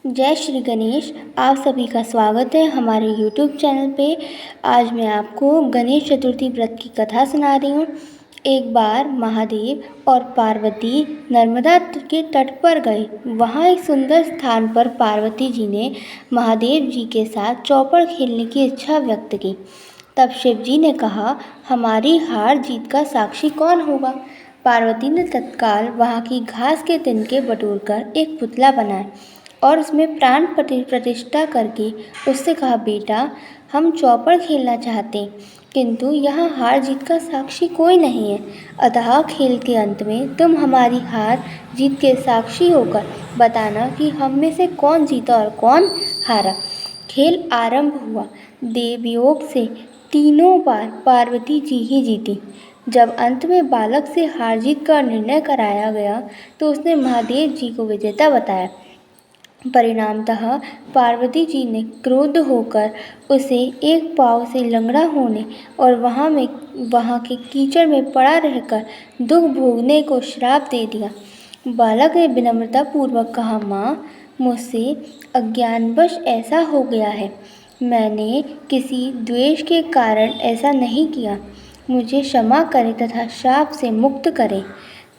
जय श्री गणेश। आप सभी का स्वागत है हमारे YouTube चैनल पे। आज मैं आपको गणेश चतुर्थी व्रत की कथा सुना रही हूँ। एक बार महादेव और पार्वती नर्मदा के तट पर गए। वहाँ एक सुंदर स्थान पर पार्वती जी ने महादेव जी के साथ चौपड़ खेलने की इच्छा व्यक्त की। तब शिव जी ने कहा, हमारी हार जीत का साक्षी कौन होगा। पार्वती ने तत्काल वहाँ की घास के तिनके बटोरकर एक पुतला बनाया और उसमें प्राण प्रतिष्ठा करके उससे कहा, बेटा हम चौपड़ खेलना चाहते हैं, किंतु यहाँ हार जीत का साक्षी कोई नहीं है। अतः खेल के अंत में तुम हमारी हार जीत के साक्षी होकर बताना कि हम में से कौन जीता और कौन हारा। खेल आरंभ हुआ। देवयोग से तीनों बार पार्वती जी ही जीती। जब अंत में बालक से हार जीत का निर्णय कराया गया तो उसने महादेव जी को विजेता बताया। परिणामतः पार्वती जी ने क्रुद्ध होकर उसे एक पाँव से लंगड़ा होने और वहाँ के कीचड़ में पड़ा रहकर दुख भोगने को श्राप दे दिया। बालक ने विनम्रतापूर्वक कहा, माँ मुझसे अज्ञानवश ऐसा हो गया है। मैंने किसी द्वेष के कारण ऐसा नहीं किया। मुझे क्षमा करे तथा श्राप से मुक्त करे।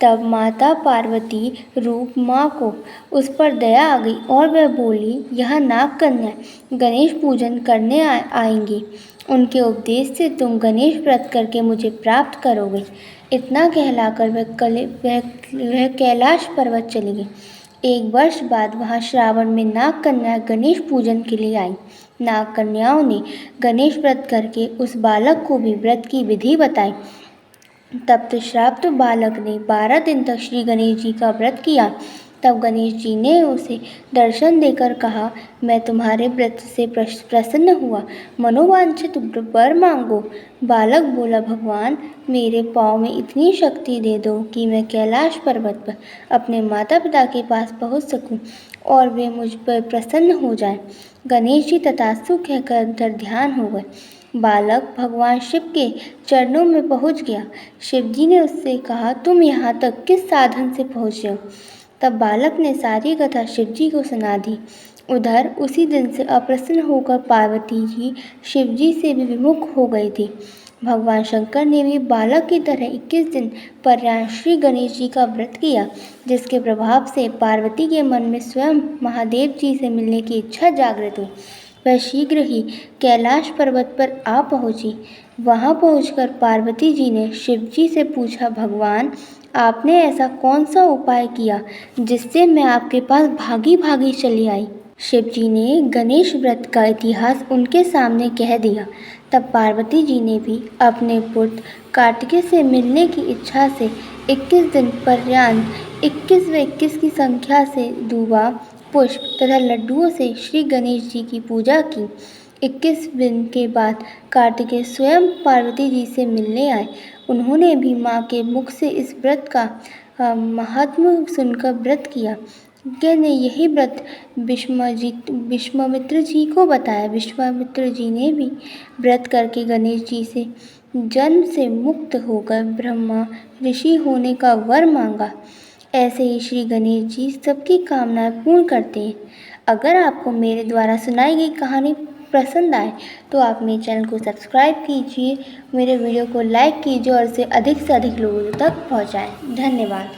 तब माता पार्वती रूप माँ को उस पर दया आ गई और वह बोली, यह नाग कन्या गणेश पूजन करने आएंगी। उनके उपदेश से तुम गणेश व्रत करके मुझे प्राप्त करोगे। इतना कहलाकर वह कैलाश पर्वत चली गई। एक वर्ष बाद वहाँ श्रावण में नाग कन्या गणेश पूजन के लिए आई। नाग कन्याओं ने गणेश व्रत करके उस बालक को भी व्रत की विधि बताई। तब श्राप्त बालक ने 12 दिन तक श्री गणेश जी का व्रत किया। तब गणेश जी ने उसे दर्शन देकर कहा, मैं तुम्हारे व्रत से प्रसन्न हुआ, मनोवांछित वर मांगो। बालक बोला, भगवान मेरे पाँव में इतनी शक्ति दे दो कि मैं कैलाश पर्वत पर अपने माता पिता के पास पहुंच सकूं और वे मुझ पर प्रसन्न हो जाएं। गणेश जी तथास्तु कहकर अंतर ध्यान हो गए। बालक भगवान शिव के चरणों में पहुंच गया। शिव जी ने उससे कहा, तुम यहाँ तक किस साधन से पहुँचे हो। तब बालक ने सारी कथा शिव जी को सुना दी। उधर उसी दिन से अप्रसन्न होकर पार्वती जी शिव जी से भी विमुख हो गई थी। भगवान शंकर ने भी बालक की तरह 21 दिन पर्यंत श्री गणेश जी का व्रत किया, जिसके प्रभाव से पार्वती के मन में स्वयं महादेव जी से मिलने की इच्छा जागृत हुई। वह शीघ्र ही कैलाश पर्वत पर आ पहुंची। वहां पहुंचकर पार्वती जी ने शिव जी से पूछा, भगवान आपने ऐसा कौन सा उपाय किया जिससे मैं आपके पास भागी भागी चली आई। शिव जी ने गणेश व्रत का इतिहास उनके सामने कह दिया। तब पार्वती जी ने भी अपने पुत्र कार्तिकेय से मिलने की इच्छा से 21 दिन पर्यंत 21 व 21 की संख्या से दूबा, पुष्प तथा लड्डुओं से श्री गणेश जी की पूजा की। 21 दिन के बाद कार्तिकेय स्वयं पार्वती जी से मिलने आए। उन्होंने भी माँ के मुख से इस व्रत का महात्म्य सुनकर व्रत किया। ने यही व्रत विश्वामित्र जी को बताया। विश्वामित्र जी ने भी व्रत करके गणेश जी से जन्म से मुक्त होकर ब्रह्मा ऋषि होने का वर मांगा। ऐसे ही श्री गणेश जी सबकी कामनाएं पूर्ण करते हैं। अगर आपको मेरे द्वारा सुनाई गई कहानी पसंद आए तो आप मेरे चैनल को सब्सक्राइब कीजिए, मेरे वीडियो को लाइक कीजिए और इसे अधिक से अधिक लोगों तक पहुंचाएं। धन्यवाद।